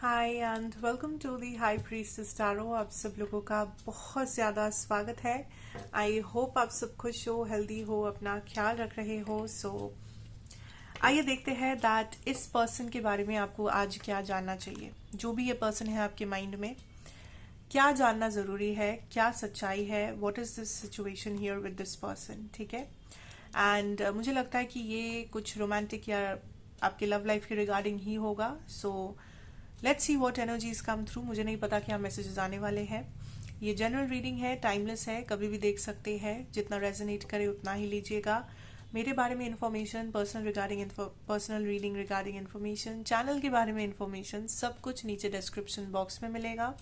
Hi and welcome to the high priestess tarot. आप सब लोगों का बहुत ज़्यादा स्वागत है। आई होप आप सब खुश हो, हेल्दी हो, अपना ख्याल रख रहे हो। आइए देखते हैं दैट इस पर्सन के बारे में आपको आज क्या जानना चाहिए। जो भी ये पर्सन है आपके माइंड में, क्या जानना ज़रूरी है, क्या सच्चाई है, what is this situation here with this person. ठीक है। एंड मुझे लगता है कि ये कुछ रोमांटिक या आपके लव लाइफ के रिगार्डिंग ही होगा। Let's see what energies come through. मुझे नहीं पता क्या मैसेजेस आने वाले हैं। ये जनरल रीडिंग है, टाइमलेस है, कभी भी देख सकते हैं। जितना रेजोनेट करे उतना ही लीजिएगा। मेरे बारे में information, personal reading regarding information, channel के बारे में इन्फॉर्मेशन, सब कुछ नीचे डिस्क्रिप्शन बॉक्स में मिलेगा।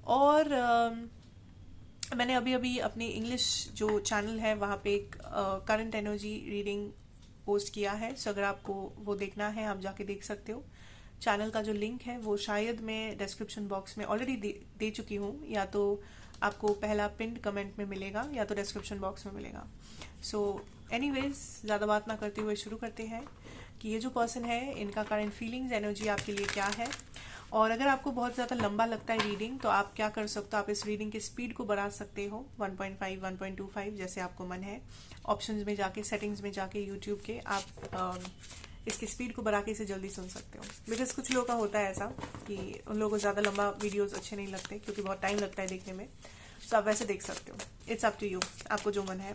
और मैंने अभी अभी अपने इंग्लिश जो चैनल है वहाँ पे एक करंट एनर्जी रीडिंग पोस्ट किया है। सो अगर आपको वो देखना है आप जाके देख सकते हो। चैनल का जो लिंक है वो शायद मैं डिस्क्रिप्शन बॉक्स में ऑलरेडी दे चुकी हूँ, या तो आपको पहला पिंड कमेंट में मिलेगा या तो डिस्क्रिप्शन बॉक्स में मिलेगा। एनीवेज ज़्यादा बात ना करते हुए शुरू करते हैं कि ये जो पर्सन है इनका करंट फीलिंग्स, एनर्जी आपके लिए क्या है। और अगर आपको बहुत ज़्यादा लंबा लगता है रीडिंग तो आप क्या कर सकते हो, आप इस रीडिंग की स्पीड को बढ़ा सकते हो 1.5, 1.25 जैसे आपको मन है। ऑप्शंस में जाके, सेटिंग्स में जाके यूट्यूब के आप इसकी स्पीड को बढ़ा के इसे जल्दी सुन सकते हो। बिकॉज कुछ लोगों का होता है ऐसा कि उन लोगों को ज़्यादा लंबा वीडियोस अच्छे नहीं लगते क्योंकि बहुत टाइम लगता है देखने में। तो आप वैसे देख सकते हो। इट्स अप टू यू, आपको जो मन है।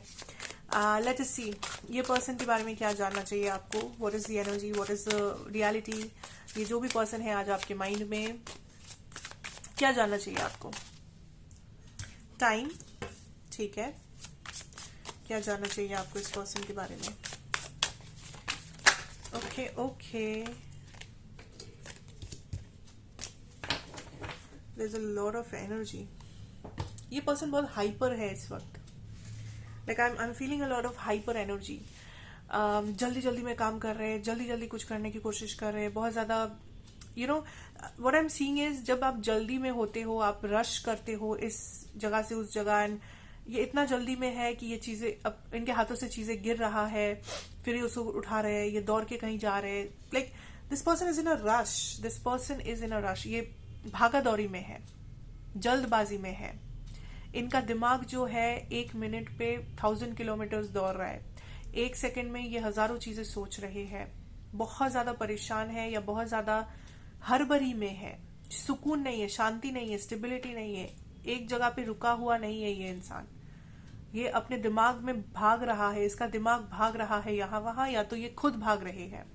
लेट अस सी ये पर्सन के बारे में क्या जानना चाहिए आपको। What is the energy, what is the reality. ये जो भी पर्सन है आज आपके माइंड में, क्या जानना चाहिए आपको। टाइम, ठीक है। क्या जानना चाहिए आपको इस पर्सन के बारे में। Okay there's a lot of energy. ये पर्सन बहुत हाइपर है इस वक्त। Like I am feeling a lot of hyper energy. जल्दी जल्दी में काम कर रहे हैं, जल्दी जल्दी कुछ करने की कोशिश कर रहे हैं, बहुत ज्यादा what I am seeing is, जब आप जल्दी में होते हो, आप रश करते हो इस जगह से उस जगह, एंड ये इतना जल्दी में है कि ये चीजें अब इनके हाथों से चीजें गिर रहा है, फिर ये उसको उठा रहे हैं, ये दौड़ के कहीं जा रहे हैं। Like this person is in a rush, this person is in a rush. ये भागा दौड़ी में है, जल्दबाजी में है। इनका दिमाग जो है 1 मिनट पे 1000 किलोमीटर दौड़ रहा है। 1 सेकंड में ये हजारों चीजें सोच रहे हैं। बहुत ज्यादा परेशान है या बहुत ज्यादा हड़बड़ी में है। सुकून नहीं है, शांति नहीं है, स्टेबिलिटी नहीं है। एक जगह पे रुका हुआ नहीं है ये इंसान। ये अपने दिमाग में भाग रहा है, इसका दिमाग भाग रहा है यहाँ वहां, या तो ये खुद भाग रहे हैं।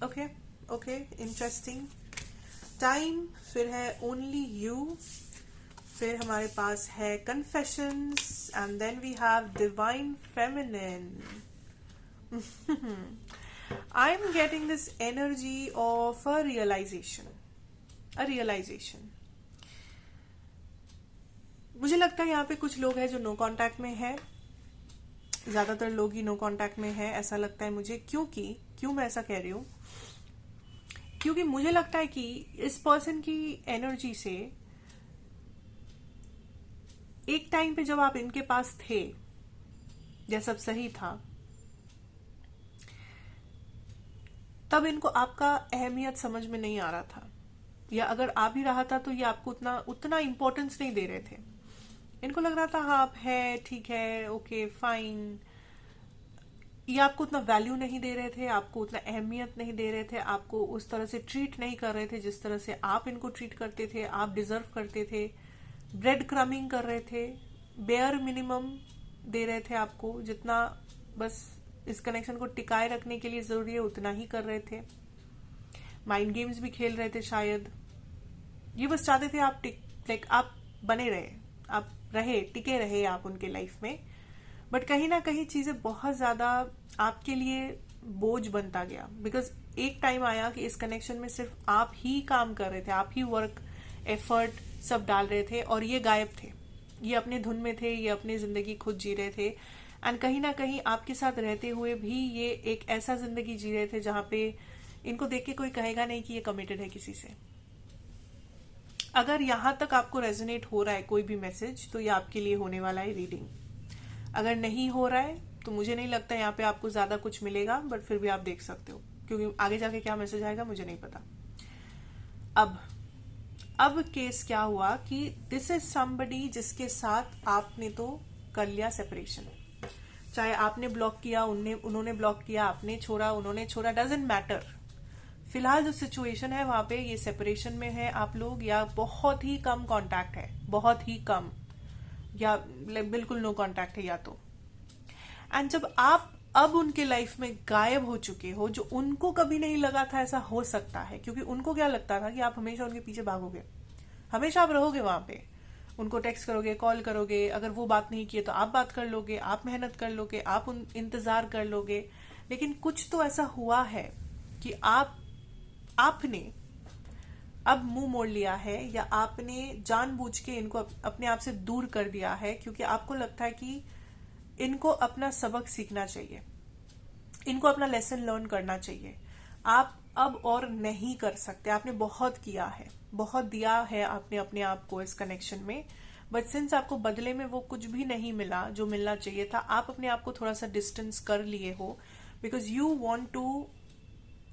Okay interesting. टाइम, फिर है ओनली यू, फिर हमारे पास है confessions, and then we have divine feminine. I am getting this energy of a realisation. मुझे लगता है यहाँ पे कुछ लोग हैं जो नो कांटेक्ट में है। ज्यादातर लोग ही नो कांटेक्ट में है, ऐसा लगता है मुझे। क्यों मैं ऐसा कह रही हूँ, क्योंकि मुझे लगता है कि इस पर्सन की एनर्जी से एक टाइम पे जब आप इनके पास थे, जब सब सही था, तब इनको आपका अहमियत समझ में नहीं आ रहा था, या अगर आ भी रहा था तो ये आपको उतना इंपॉर्टेंस नहीं दे रहे थे। इनको लग रहा था हाँ आप है, ठीक है, ओके फाइन। ये आपको उतना वैल्यू नहीं दे रहे थे, आपको उतना अहमियत नहीं दे रहे थे, आपको उस तरह से ट्रीट नहीं कर रहे थे जिस तरह से आप इनको ट्रीट करते थे, आप डिजर्व करते थे। ब्रेड क्रमिंग कर रहे थे, बेयर मिनिमम दे रहे थे आपको, जितना बस इस कनेक्शन को टिकाए रखने के लिए जरूरी है उतना ही कर रहे थे। माइंड गेम्स भी खेल रहे थे शायद। ये बस चाहते थे आप आप बने रहे, आप टिके रहे आप उनके लाइफ में। बट कहीं ना कहीं चीजें बहुत ज्यादा आपके लिए बोझ बनता गया। बिकॉज एक टाइम आया कि इस कनेक्शन में सिर्फ आप ही काम कर रहे थे, आप ही वर्क एफर्ट सब डाल रहे थे, और ये गायब थे। ये अपने धुन में थे, ये अपनी जिंदगी खुद जी रहे थे। एंड कहीं ना कहीं आपके साथ रहते हुए भी ये एक ऐसा जिंदगी जी रहे थे जहां पे इनको देख के कोई कहेगा नहीं कि ये कमिटेड है किसी से। अगर यहां तक आपको रेजोनेट हो रहा है कोई भी मैसेज, तो ये आपके लिए होने वाला है रीडिंग। अगर नहीं हो रहा है तो मुझे नहीं लगता यहाँ पे आपको ज्यादा कुछ मिलेगा, बट फिर भी आप देख सकते हो। क्योंकि आगे जाके क्या मैसेज आएगा मुझे नहीं पता। अब केस क्या हुआ कि दिस इज समबडी जिसके साथ आपने तो कर लिया सेपरेशन, चाहे आपने ब्लॉक किया, उन्होंने ब्लॉक किया, आपने छोड़ा, उन्होंने छोड़ा, डजेंट मैटर। फिलहाल जो सिचुएशन है वहां पे ये सेपरेशन में है आप लोग, या बहुत ही कम कांटेक्ट है, बहुत ही कम, या बिल्कुल नो कांटेक्ट है या तो। एंड जब आप अब उनके लाइफ में गायब हो चुके हो, जो उनको कभी नहीं लगा था ऐसा हो सकता है, क्योंकि उनको क्या लगता था कि आप हमेशा उनके पीछे भागोगे, हमेशा आप रहोगे वहां पे, उनको टेक्स्ट करोगे, कॉल करोगे, अगर वो बात नहीं किए तो आप बात कर लोगे, आप मेहनत कर लोगे, आप इंतजार कर लोगे। लेकिन कुछ तो ऐसा हुआ है कि आपने अब मुंह मोड़ लिया है, या आपने जानबूझ के इनको अपने आप से दूर कर दिया है, क्योंकि आपको लगता है कि इनको अपना सबक सीखना चाहिए, इनको अपना लेसन लर्न करना चाहिए। आप अब और नहीं कर सकते, आपने बहुत किया है, बहुत दिया है आपने अपने आप को इस कनेक्शन में, बट सिंस आपको बदले में वो कुछ भी नहीं मिला जो मिलना चाहिए था, आप अपने आप को थोड़ा सा डिस्टेंस कर लिए हो, बिकॉज यू वॉन्ट टू,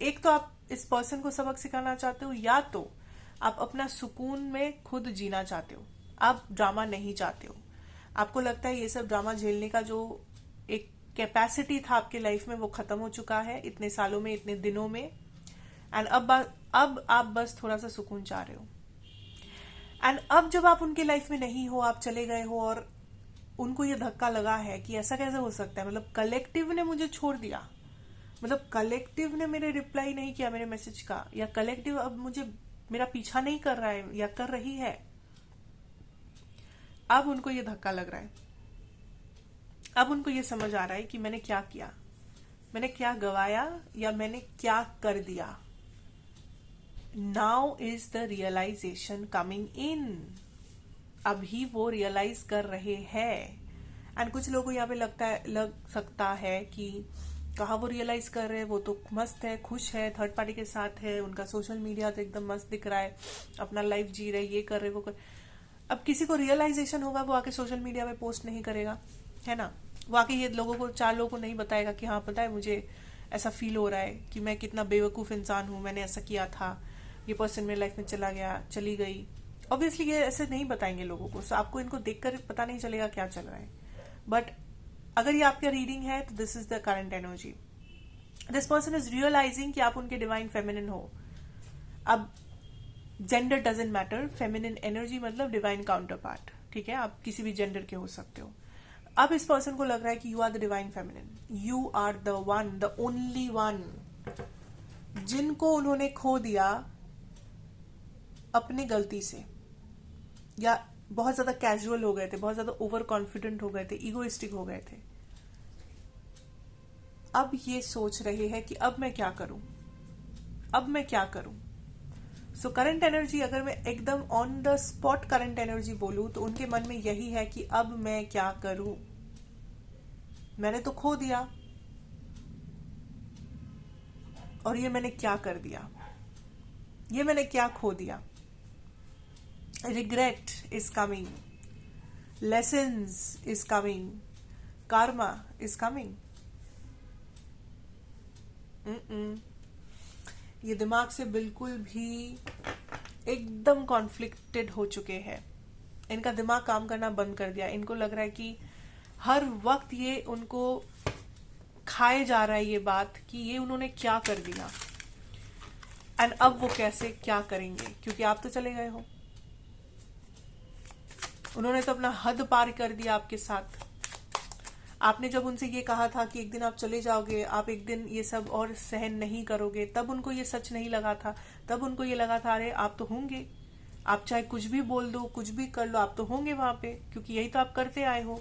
एक तो आप इस पर्सन को सबक सिखाना चाहते हो, या तो आप अपना सुकून में खुद जीना चाहते हो, आप ड्रामा नहीं चाहते हो। आपको लगता है ये सब ड्रामा झेलने का जो एक कैपेसिटी था आपके लाइफ में वो खत्म हो चुका है इतने सालों में, इतने दिनों में, एंड अब आप बस थोड़ा सा सुकून चाह रहे हो। एंड अब जब आप उनके लाइफ में नहीं हो, आप चले गए हो, और उनको ये धक्का लगा है कि ऐसा कैसे हो सकता है, मतलब कलेक्टिव ने मुझे छोड़ दिया, मतलब कलेक्टिव ने मेरे रिप्लाई नहीं किया मेरे मैसेज का, या कलेक्टिव अब मुझे मेरा पीछा नहीं कर रहा है या कर रही है। अब उनको ये धक्का लग रहा है, अब उनको ये समझ आ रहा है कि मैंने क्या किया, मैंने क्या गवाया, या मैंने क्या कर दिया। Now is the realisation coming in, अभी वो रियलाइज कर रहे हैं। एंड कुछ लोगों को यहाँ पे लग सकता है कि कहा वो रियलाइज कर रहे हैं, वो तो मस्त है, खुश है, थर्ड पार्टी के साथ है, उनका सोशल मीडिया तो एकदम मस्त दिख रहा है, अपना लाइफ जी रहे, ये कर रहे, वो कर। अब किसी को रियलाइजेशन होगा, वो आके सोशल मीडिया पे पोस्ट नहीं करेगा, है ना, वो आके ये लोगों को, 4 लोगों को नहीं बताएगा कि हाँ पता है मुझे ऐसा फील हो रहा है कि मैं कितना बेवकूफ इंसान हूं, मैंने ऐसा किया था, ये पर्सन मेरी लाइफ में चला गया, चली गई। ऑब्वियसली ये ऐसे नहीं बताएंगे लोगों को, सो आपको इनको देखकर पता नहीं चलेगा क्या चल रहा है। बट अगर ये आपका रीडिंग है तो this is the current energy, this person is realising कि आप उनके डिवाइन फेमिनिन हो। अब gender doesn't matter, feminine energy मतलब डिवाइन काउंटर पार्ट, ठीक है, आप किसी भी जेंडर के हो सकते हो। अब इस पर्सन को लग रहा है कि you are the divine feminine, you are the one, the only one, जिनको उन्होंने खो दिया अपनी गलती से, या बहुत ज्यादा कैजुअल हो गए थे, बहुत ज्यादा ओवर कॉन्फिडेंट हो गए थे, इगोइस्टिक हो गए थे। अब ये सोच रहे हैं कि अब मैं क्या करूं, अब मैं क्या करूं। सो करंट एनर्जी, अगर मैं एकदम on the spot current energy बोलूं तो उनके मन में यही है कि अब मैं क्या करूं, मैंने तो खो दिया, और ये मैंने क्या कर दिया, ये मैंने क्या खो दिया। Regret is coming, lessons is coming, karma is coming। ये दिमाग से बिल्कुल भी एकदम कॉन्फ्लिक्टेड हो चुके हैं, इनका दिमाग काम करना बंद कर दिया। इनको लग रहा है कि हर वक्त ये उनको खाए जा रहा है ये बात कि ये उन्होंने क्या कर दिया, एंड अब वो कैसे क्या करेंगे, क्योंकि आप तो चले गए हो, उन्होंने तो अपना हद पार कर दिया आपके साथ। आपने जब उनसे ये कहा था कि एक दिन आप चले जाओगे, आप एक दिन ये सब और सहन नहीं करोगे, तब उनको ये सच नहीं लगा था, तब उनको ये लगा था अरे आप तो होंगे, आप चाहे कुछ भी बोल दो, कुछ भी कर लो, आप तो होंगे वहां पे, क्योंकि यही तो आप करते आए हो।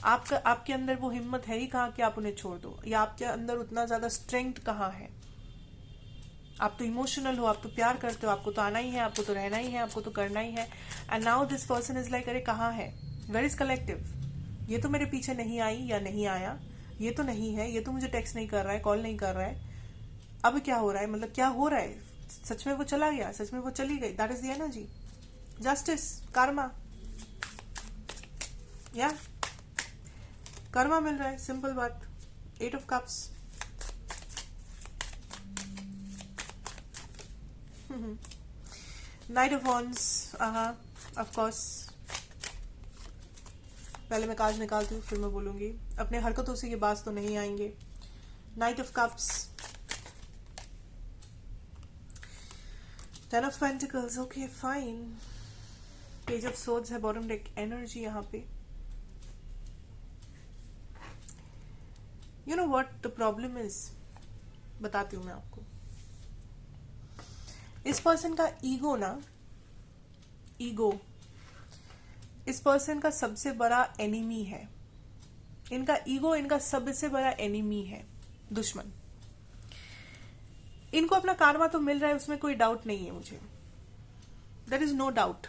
आपके अंदर वो हिम्मत है ही कहाँ कि आप उन्हें छोड़ दो, या आपके अंदर उतना ज्यादा स्ट्रेंथ कहाँ है। आप तो इमोशनल हो, आप तो प्यार करते हो, आपको तो आना ही है, आपको तो रहना ही है, आपको तो करना ही है। And now this person is like अरे कहाँ है, वेयर इज कलेक्टिव, ये तो मेरे पीछे नहीं आई या नहीं आया, ये तो नहीं है, ये तो मुझे टेक्स्ट नहीं कर रहा है, कॉल नहीं कर रहा है, अब क्या हो रहा है, मतलब क्या हो रहा है, सच में वो चला गया, सच में वो चली गई, that is the energy. Justice, Karma, या कर्मा मिल रहा है, सिंपल बात। 8 of Cups, night of wands, of course पहले मैं कार्ड निकालती हूँ फिर मैं बोलूंगी। अपने हरकतों से ये बात तो नहीं आएंगे। Night of cups, ten of pentacles, okay fine. Page of swords है बॉटम डेक एनर्जी यहाँ पे। You know what the problem is, बताती हूँ मैं आपको। इस पर्सन का ईगो ना, ईगो इस पर्सन का सबसे बड़ा एनिमी है। इनका ईगो इनका सबसे बड़ा एनिमी है, दुश्मन। इनको अपना कार्मा तो मिल रहा है, उसमें कोई डाउट नहीं है मुझे, देयर इज नो डाउट।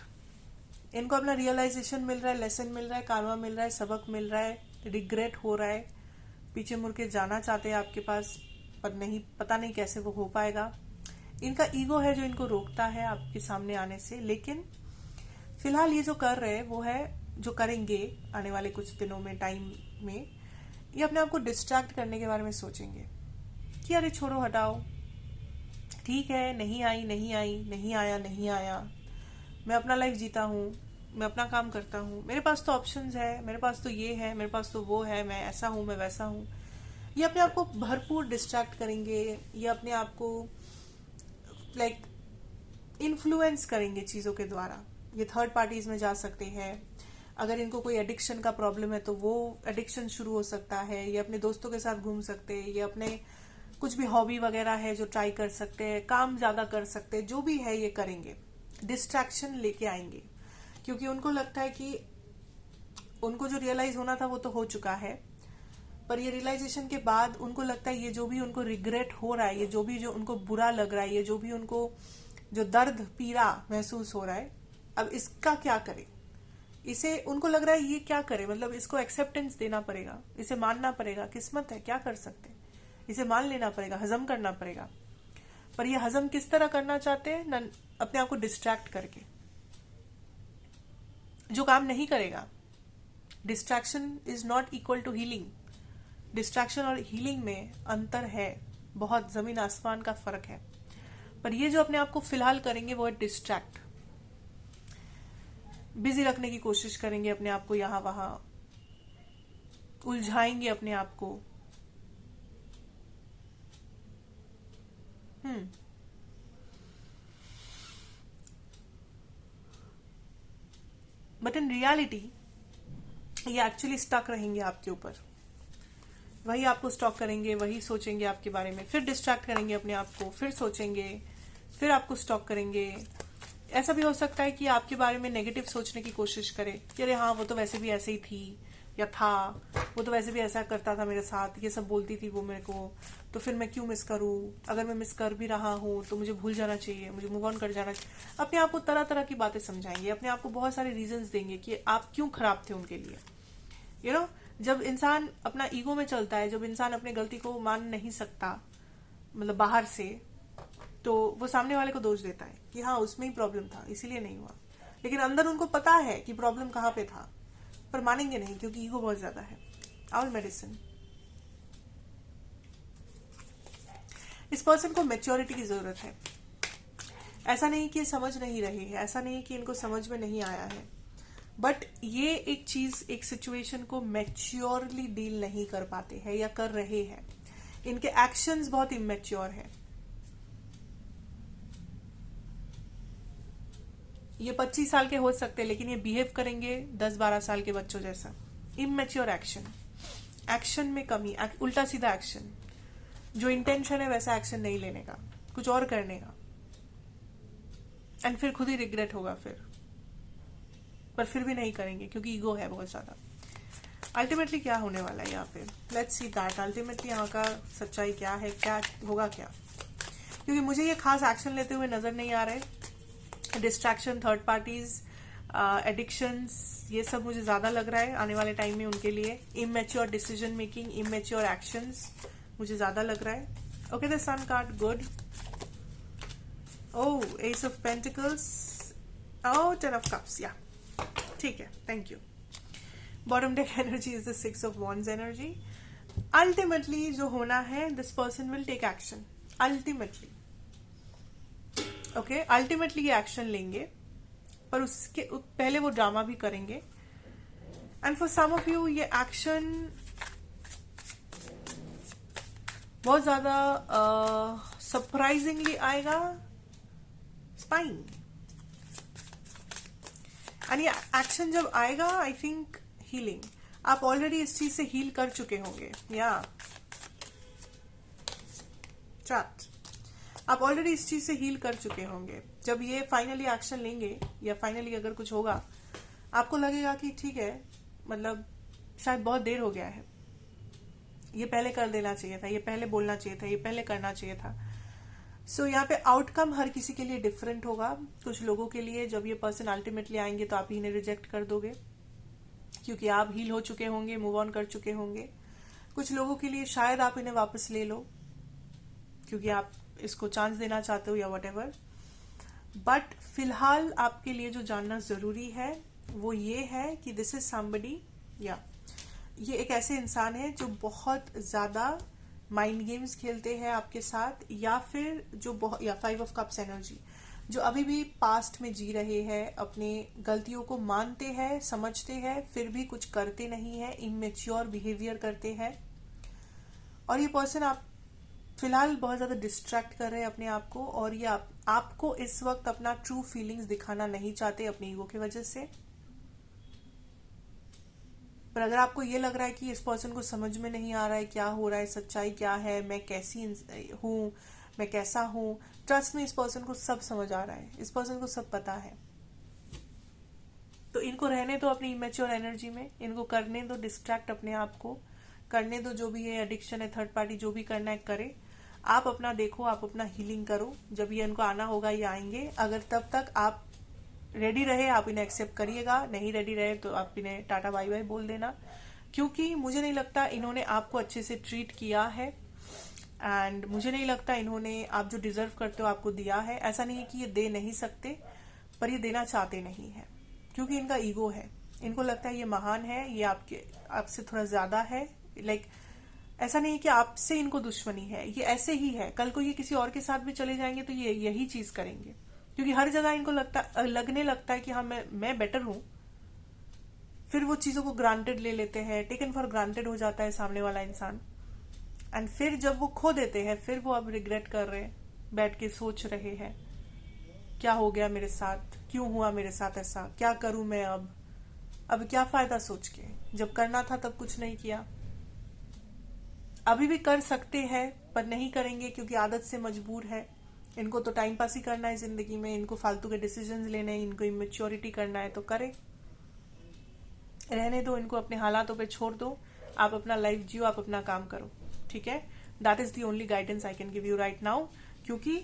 इनको अपना रियलाइजेशन मिल रहा है, लेसन मिल रहा है, कार्मा मिल रहा है, सबक मिल रहा है, रिग्रेट हो रहा है, पीछे मुड़ के जाना चाहते हैं आपके पास, पर नहीं, पता नहीं कैसे वो हो पाएगा। इनका ईगो है जो इनको रोकता है आपके सामने आने से। लेकिन फिलहाल ये जो कर रहे हैं वो है, जो करेंगे आने वाले कुछ दिनों में, टाइम में, ये अपने आप को डिस्ट्रैक्ट करने के बारे में सोचेंगे कि अरे छोड़ो, हटाओ, ठीक है, नहीं आई नहीं आई, नहीं आया नहीं आया, मैं अपना लाइफ जीता हूँ, मैं अपना काम करता हूँ, मेरे पास तो ऑप्शंस है, मेरे पास तो ये है, मेरे पास तो वो है, मैं ऐसा हूँ, मैं वैसा हूँ। ये अपने आप को भरपूर डिस्ट्रैक्ट करेंगे। ये अपने आप को लाइक इन्फ्लुएंस करेंगे चीज़ों के द्वारा। ये थर्ड पार्टीज में जा सकते हैं। अगर इनको कोई एडिक्शन का प्रॉब्लम है तो वो एडिक्शन शुरू हो सकता है। ये अपने दोस्तों के साथ घूम सकते हैं, ये अपने कुछ भी हॉबी वगैरह है जो ट्राई कर सकते हैं, काम ज्यादा कर सकते हैं, जो भी है ये करेंगे, डिस्ट्रैक्शन लेके आएंगे। क्योंकि उनको लगता है कि उनको जो रियलाइज होना था वो तो हो चुका है, पर ये रियलाइजेशन के बाद उनको लगता है ये जो भी उनको रिग्रेट हो रहा है, ये जो भी जो उनको बुरा लग रहा है, ये जो भी उनको जो दर्द पीड़ा महसूस हो रहा है, अब इसका क्या करें। इसे उनको लग रहा है ये क्या करे, मतलब इसको एक्सेप्टेंस देना पड़ेगा, इसे मानना पड़ेगा, किस्मत है, क्या कर सकते हैं, इसे मान लेना पड़ेगा, हजम करना पड़ेगा। पर ये हजम किस तरह करना चाहते हैं, अपने आप को डिस्ट्रैक्ट करके, जो काम नहीं करेगा। Distraction is not equal to healing. Distraction और हीलिंग में अंतर है, बहुत जमीन आसमान का फर्क है। पर ये जो अपने आप को फिलहाल करेंगे वो है डिस्ट्रैक्ट, बिजी रखने की कोशिश करेंगे अपने आप को, यहां वहां उलझाएंगे अपने आप को। बट इन रियलिटी ये एक्चुअली स्टक रहेंगे आपके ऊपर, वही आपको स्टॉक करेंगे, वही सोचेंगे आपके बारे में, फिर डिस्ट्रैक्ट करेंगे अपने आप को, फिर सोचेंगे, फिर आपको स्टॉक करेंगे। ऐसा भी हो सकता है कि आपके बारे में नेगेटिव सोचने की कोशिश करे कि अरे हाँ, वो तो वैसे भी ऐसे ही थी या था, वो तो वैसे भी ऐसा करता था मेरे साथ, ये सब बोलती थी वो मेरे को, तो फिर मैं क्यों मिस करूं, अगर मैं मिस कर भी रहा हूं तो मुझे भूल जाना चाहिए, मुझे मूव ऑन कर जाना चाहिए। अपने आप को तरह तरह की बातें समझाएंगे, अपने आप को बहुत सारे रीजंस देंगे कि आप क्यों खराब थे उनके लिए। यू नो, जब इंसान अपना ईगो में चलता है, जब इंसान अपनी गलती को मान नहीं सकता, मतलब बाहर से, तो वो सामने वाले को दोष देता है कि हाँ उसमें ही प्रॉब्लम था, इसीलिए नहीं हुआ। लेकिन अंदर उनको पता है कि प्रॉब्लम कहाँ पे था, पर मानेंगे नहीं क्योंकि ईगो बहुत ज्यादा है। आवर मेडिसिन, इस पर्सन को मैच्योरिटी की जरूरत है। ऐसा नहीं कि समझ नहीं रहे हैं, ऐसा नहीं कि इनको समझ में नहीं आया है, बट ये एक चीज, एक सिचुएशन को मैच्योरली डील नहीं कर पाते हैं या कर रहे हैं। इनके एक्शंस बहुत इमेच्योर है। ये 25 साल के हो सकते हैं, लेकिन ये बिहेव करेंगे 10-12 साल के बच्चों जैसा। इमेच्योर एक्शन, एक्शन में कमी, उल्टा सीधा एक्शन, जो इंटेंशन है वैसा एक्शन नहीं लेने का, कुछ और करने का, एंड फिर खुद ही रिग्रेट होगा फिर, पर फिर भी नहीं करेंगे क्योंकि ईगो है बहुत ज्यादा। अल्टीमेटली क्या होने वाला है यहाँ पे, लेट्स सी दैट। अल्टीमेटली यहाँ का सच्चाई क्या है, क्या होगा क्या, क्योंकि मुझे ये खास एक्शन लेते हुए नजर नहीं आ रहे। डिस्ट्रैक्शन, थर्ड पार्टीज, एडिक्शंस, ये सब मुझे ज्यादा लग रहा है आने वाले टाइम में उनके लिए। Immature decision making, immature actions मुझे ज्यादा लग रहा है। Okay, the sun card, good. Oh, ace of pentacles, oh, 10 of cups, या ठीक है, thank you. Bottom deck energy is the 6 of wands energy. Ultimately जो होना है, this person will take action. Ultimately okay, ultimately ये action लेंगे, पर उसके पहले वो ड्रामा भी करेंगे। And for some of you ये एक्शन बहुत ज्यादा सरप्राइजिंगली आएगा, स्पाइन। एंड ये एक्शन जब आएगा, आई थिंक हीलिंग, आप ऑलरेडी इस चीज से हील कर चुके होंगे, या चार्ट, आप ऑलरेडी इस चीज से हील कर चुके होंगे। जब ये फाइनली एक्शन लेंगे या फाइनली अगर कुछ होगा, आपको लगेगा कि ठीक है, मतलब शायद बहुत देर हो गया है, ये पहले कर देना चाहिए था, ये पहले बोलना चाहिए था, ये पहले करना चाहिए था। सो यहाँ पे आउटकम हर किसी के लिए डिफरेंट होगा। कुछ लोगों के लिए जब ये पर्सन अल्टीमेटली आएंगे तो आप इन्हें रिजेक्ट कर दोगे, क्योंकि आप हील हो चुके होंगे, मूव ऑन कर चुके होंगे। कुछ लोगों के लिए शायद आप इन्हें वापस ले लो, क्योंकि आप इसको चांस देना चाहते हो या व्हाटएवर। बट फिलहाल आपके लिए जो जानना जरूरी है वो ये है कि दिस इज समबडी, या ये एक ऐसे इंसान है जो बहुत ज्यादा माइंड गेम्स खेलते हैं आपके साथ, या फिर जो बहुत, या 5 ऑफ कप्स एनर्जी, जो अभी भी पास्ट में जी रहे हैं, अपने गलतियों को मानते हैं, समझते हैं, फिर भी कुछ करते नहीं है, इमेच्योर बिहेवियर करते हैं। और ये पर्सन आप फिलहाल बहुत ज्यादा डिस्ट्रैक्ट कर रहे हैं अपने आप को, और ये आपको इस वक्त अपना ट्रू फीलिंग्स दिखाना नहीं चाहते अपनी ईगो की वजह से। पर अगर आपको ये लग रहा है कि इस पर्सन को समझ में नहीं आ रहा है क्या हो रहा है, सच्चाई क्या है, मैं कैसी हूं, मैं कैसा हूं, ट्रस्ट में इस पर्सन को सब समझ आ रहा है, इस पर्सन को सब पता है। तो इनको रहने दो अपनी इमेच्योर एनर्जी में, इनको करने दो डिस्ट्रैक्ट अपने आप को, करने दो जो भी है, एडिक्शन है, थर्ड पार्टी जो भी करना है करे। आप अपना देखो, आप अपना हीलिंग करो। जब ये इनको आना होगा ये आएंगे। अगर तब तक आप रेडी रहे आप इन्हें एक्सेप्ट करिएगा, नहीं रेडी रहे तो आप इन्हें टाटा बाय बाय बोल देना, क्योंकि मुझे नहीं लगता इन्होंने आपको अच्छे से ट्रीट किया है, एंड मुझे नहीं लगता इन्होंने आप जो डिजर्व करते हो आपको दिया है। ऐसा नहीं है कि ये दे नहीं सकते, पर ये देना चाहते नहीं है, क्योंकि इनका ईगो है, इनको लगता है ये महान है, ये आपसे थोड़ा ज्यादा है। लाइक ऐसा नहीं है कि आपसे इनको दुश्मनी है, ये ऐसे ही है। कल को ये किसी और के साथ भी चले जाएंगे तो ये यही चीज करेंगे, क्योंकि हर जगह इनको लगने लगता है कि हाँ मैं बेटर हूं। फिर वो चीजों को ग्रांटेड ले लेते हैं, टेकन फॉर ग्रांटेड हो जाता है सामने वाला इंसान। एंड फिर जब वो खो देते हैं, फिर वो अब रिग्रेट कर रहे हैं, बैठ के सोच रहे हैं क्या हो गया मेरे साथ, क्यों हुआ मेरे साथ ऐसा, क्या करूं मैं अब क्या फायदा सोच के, जब करना था तब कुछ नहीं किया। अभी भी कर सकते हैं पर नहीं करेंगे, क्योंकि आदत से मजबूर है। इनको तो टाइम पास ही करना है जिंदगी में, इनको फालतू के डिसीजंस लेने हैं, इनको इमेच्योरिटी करना है तो करे, रहने दो इनको, अपने हालातों पे छोड़ दो। आप अपना लाइफ जियो, आप अपना काम करो, ठीक है। That is the only guidance I can give you right now, क्योंकि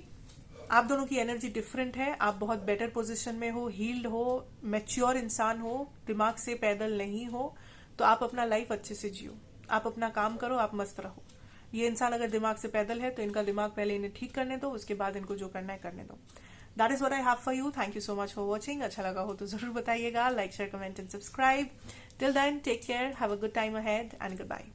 आप दोनों की एनर्जी डिफरेंट है। आप बहुत बेटर पोजीशन में हो, हील्ड हो, मैच्योर इंसान हो, दिमाग से पैदल नहीं हो, तो आप अपना लाइफ अच्छे से जियो, आप अपना काम करो, आप मस्त रहो। ये इंसान अगर दिमाग से पैदल है तो इनका दिमाग पहले इन्हें ठीक करने दो, उसके बाद इनको जो करना है करने दो। That is what I have for you. Thank you so much for watching. अच्छा लगा हो तो जरूर बताइएगा, like share comment and subscribe. Till then take care, have a good time ahead and good bye.